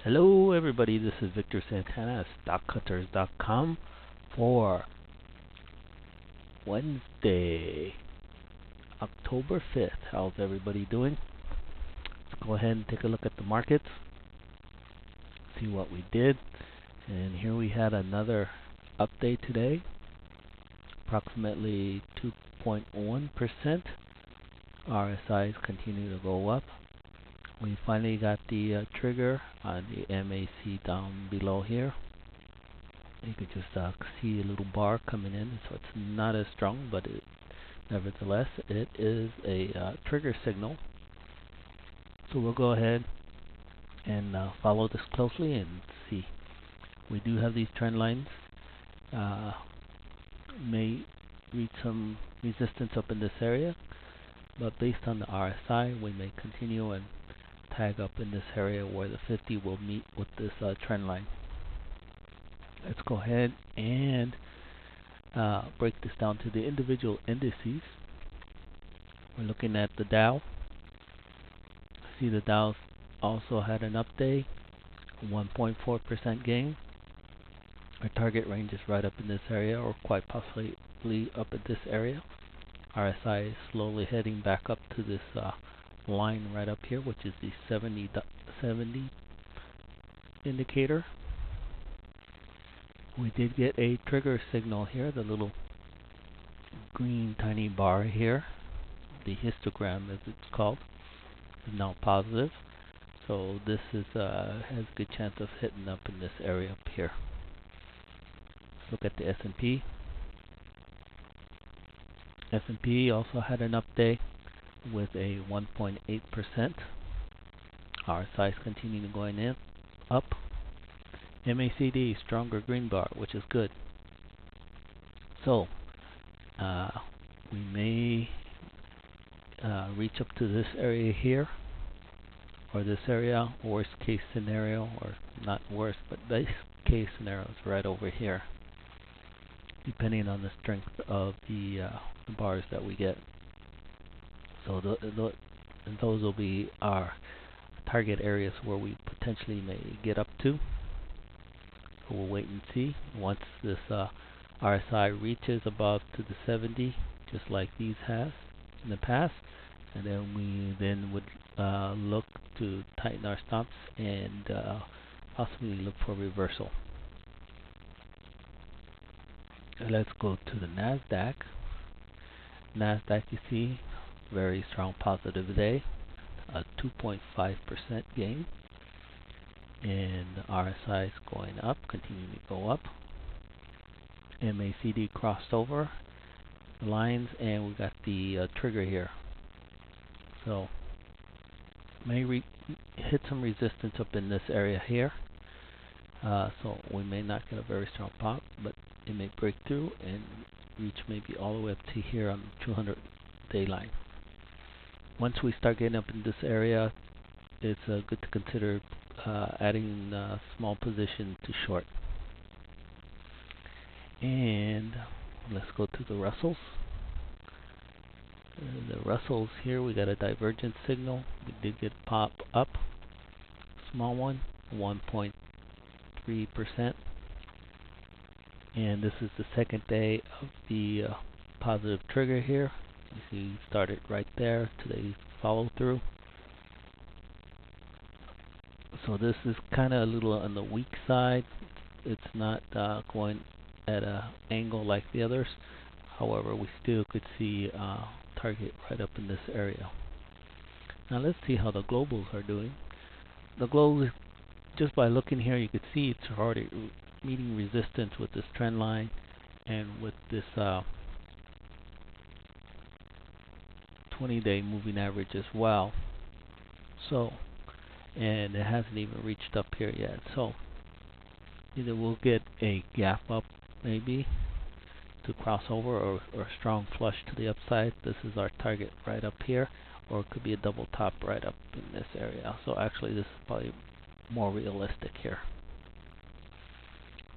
Hello everybody, this is Victor Santana of StockCutters.com for Wednesday, October 5th. How's everybody doing? Let's go ahead and take a look at the markets, see what we did. And here we had another update today, approximately 2.1%. RSIs continue to go up. We finally got the trigger on the MAC down below here. You can just see a little bar coming in, so it's not as strong, but nevertheless it is a trigger signal. So we'll go ahead and follow this closely and see. We do have these trend lines. May reach some resistance up in this area, but based on the RSI, we may continue and tag up in this area where the 50 will meet with this trend line. Let's go ahead and break this down to the individual indices. We're looking at the Dow. See, the Dow also had an up day, 1.4% gain. Our target range is right up in this area, or quite possibly up at this area. RSI is slowly heading back up to this line right up here, which is the 70 indicator. We did get a trigger signal here, the little green tiny bar here. The histogram, as it's called, is now positive. So this is has a good chance of hitting up in this area up here. Let's look at the S&P. S&P also had an up day with a 1.8%. RSI is continuing going up. MACD, stronger green bar, which is good. So we may reach up to this area here, or this area. Worst case scenario, or not worst, but best case scenario is right over here, depending on the strength of the bars that we get. So those will be our target areas where we potentially may get up to. So we'll wait and see. Once this RSI reaches above to the 70, just like these have in the past, and then we would look to tighten our stops and possibly look for reversal. Let's go to the NASDAQ. NASDAQ, you see, very strong positive day, a 2.5% gain, and the RSI is going up, continuing to go up. MACD crossed over the lines, and we got the trigger here. So may hit some resistance up in this area here. So we may not get a very strong pop, but it may break through and reach maybe all the way up to here on the 200-day line. Once we start getting up in this area, it's good to consider adding a small position to short. And let's go to the Russells. The Russells here, we got a divergence signal. We did get pop up, small one, 1.3%. And this is the second day of the positive trigger here. You see, started right there. Today's follow through. So this is kind of a little on the weak side. It's not going at an angle like the others. However, we still could see target right up in this area. Now let's see how the globals are doing. The globals, just by looking here, you could see it's already meeting resistance with this trend line and with this 20-day moving average as well. So, and it hasn't even reached up here yet. So either we'll get a gap up maybe to cross over, or a strong flush to the upside. This is our target right up here, or it could be a double top right up in this area. So actually this is probably more realistic here.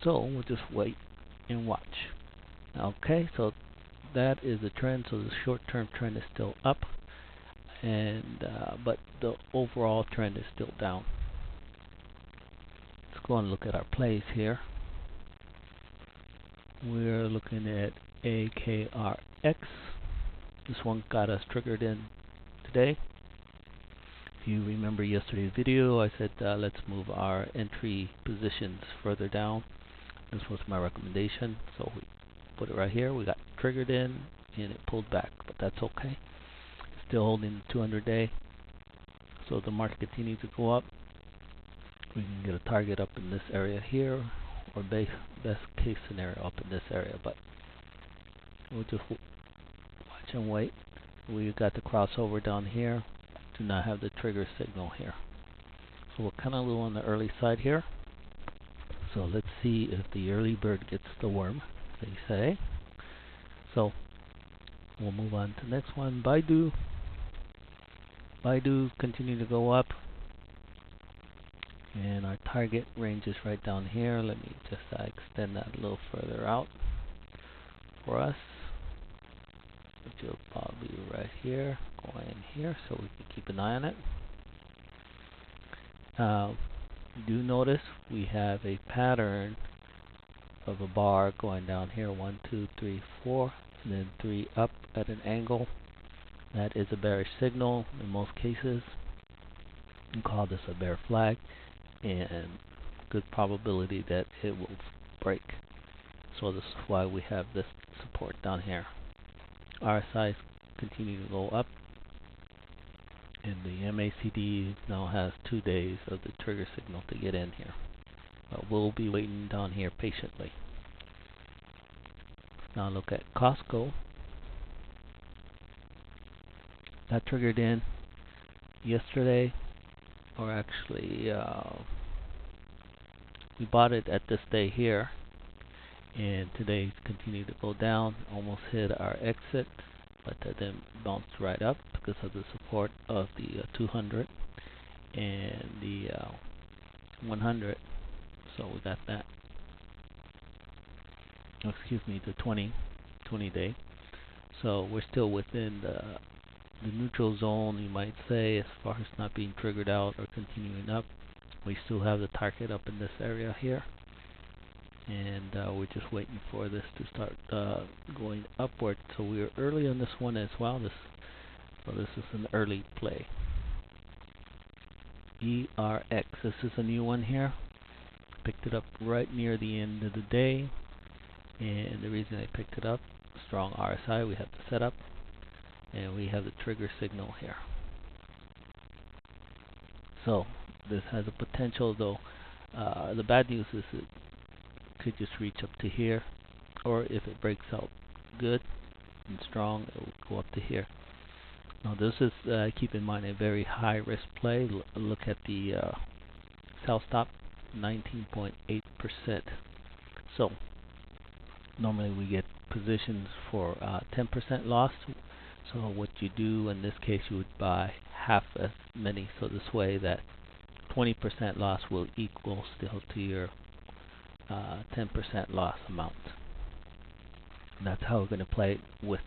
So we'll just wait and watch. Okay, so that is the trend. So the short-term trend is still up, and but the overall trend is still down. go and look at our plays here. We're looking at AKRX. This one got us triggered in today. If you remember yesterday's video, I said let's move our entry positions further down. This was my recommendation, so we put it right here. We got triggered in and it pulled back, but that's okay. Still holding the 200-day. So the market continues to go up. We can get a target up in this area here, or best case scenario up in this area, but we'll just watch and wait. We got the crossover down here. Do not have the trigger signal here. So we're kind of a little on the early side here. So let's see if the early bird gets the worm, they say. So we'll move on to the next one. Baidu. Baidu continue to go up. And our target range is right down here. Let me just extend that a little further out for us. Which will probably be right here, going in here, so we can keep an eye on it. Do notice we have a pattern of a bar going down here, 1, 2, 3, 4, and then 3 up at an angle. That is a bearish signal in most cases. We call this a bear flag, and good probability that it will break. So this is why we have this support down here. RSIs continue to go up, and the MACD now has 2 days of the trigger signal to get in here. But we'll be waiting down here patiently. Now look at Costco. That triggered in yesterday, or actually we bought it at this day here, and today it's continued to go down, almost hit our exit, but then bounced right up because of the support of the 200 and the 100. So we got that. Excuse me, the 20 day. So we're still within the neutral zone, you might say, as far as not being triggered out or continuing up. We still have the target up in this area here, and we're just waiting for this to start going upward. So we're early on this one as well. So this is an early play. ERX, this is a new one here. Picked it up right near the end of the day, and the reason I picked it up, strong RSI, we have the setup, and we have the trigger signal here. So this has a potential, though. The bad news is it could just reach up to here, or if it breaks out good and strong, it will go up to here. Now this is, keep in mind, a very high risk play. Look at the sell stop, 19.8%. So normally we get positions for 10% loss. So what you do in this case, you would buy half as many, so this way that 20% loss will equal still to your 10% loss amount. And that's how we're going to play with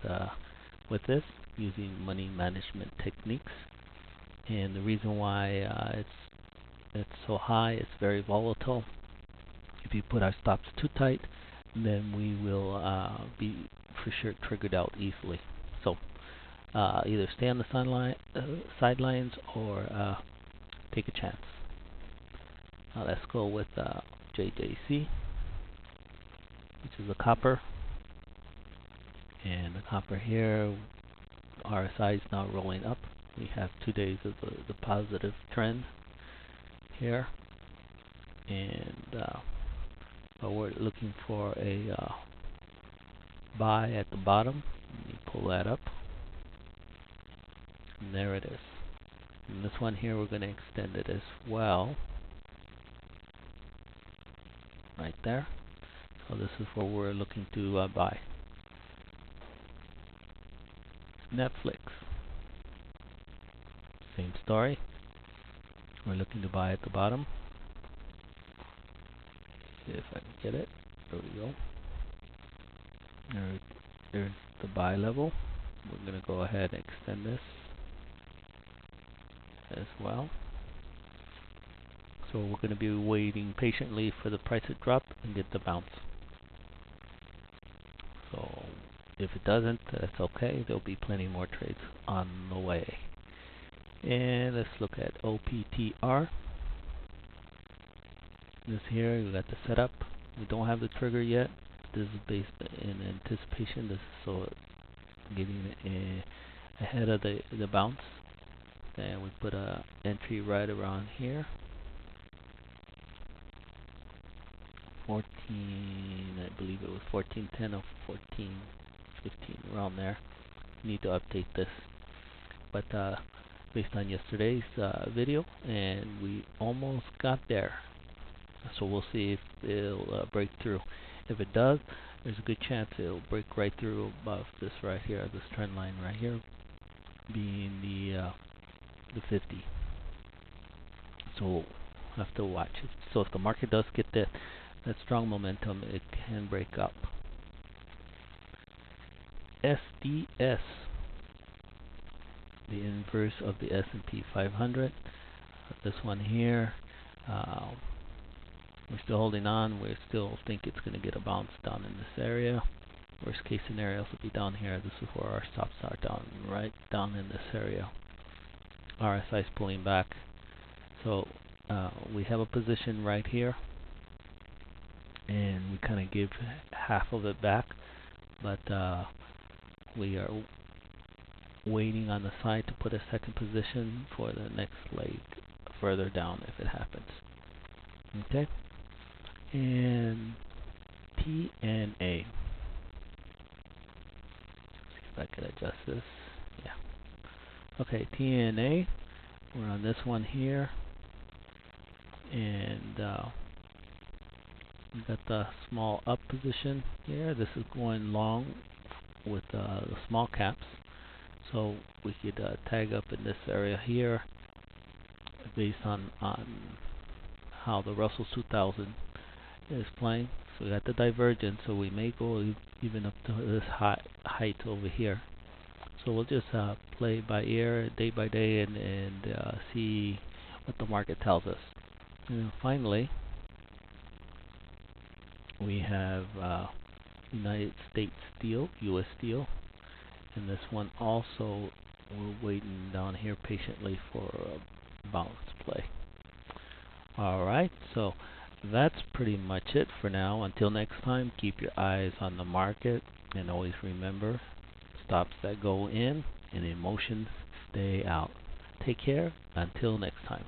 this, using money management techniques. And the reason why it's so high, it's very volatile. If you put our stops too tight, then we will be for sure triggered out easily. So either stay on the sidelines or take a chance. Now let's go with JJC, which is the copper. And the copper here, RSI is now rolling up. We have 2 days of the positive trend here, and but we're looking for a buy at the bottom. Let me pull that up, and there it is. And this one here, we're going to extend it as well, right there. So this is where we're looking to buy. Netflix, same story. We're looking to buy at the bottom. See if I can get it. There we go. There's the buy level. We're going to go ahead and extend this as well. So we're going to be waiting patiently for the price to drop and get the bounce. So if it doesn't, that's okay. There'll be plenty more trades on the way. And let's look at OPTR. This here, we got the setup. We don't have the trigger yet. This is based in anticipation. This is so getting ahead of the bounce. Then we put a entry right around here. 14, I believe it was 1410 or 1415, around there. Need to update this, but based on yesterday's video, and we almost got there. So we'll see if it'll break through. If it does, there's a good chance it'll break right through above this right here, this trend line right here, being the 50. So we'll have to watch it. So if the market does get that strong momentum, it can break up. SDS, the inverse of the S&P 500. This one here, we're still holding on. We still think it's going to get a bounce down in this area. Worst case scenarios will be down here. This is where our stops are, down right down in this area. RSI is pulling back, so we have a position right here, and we kind of give half of it back, but we are waiting on the side to put a second position for the next leg further down if it happens. Okay, and TNA. See if I can adjust this. Yeah. Okay, TNA. We're on this one here, and we got the small up position here. This is going long with the small caps, so we could tag up in this area here based on how the Russell 2000 is playing. So we got the divergence, so we may go even up to this height over here. So we'll just play by ear, day by day, and see what the market tells us. And finally, we have United States Steel, U.S. Steel, and this one also we're waiting down here patiently for a bounce play. Alright, so that's pretty much it for now. Until next time, keep your eyes on the market, and always remember, stops that go in and emotions stay out. Take care. Until next time.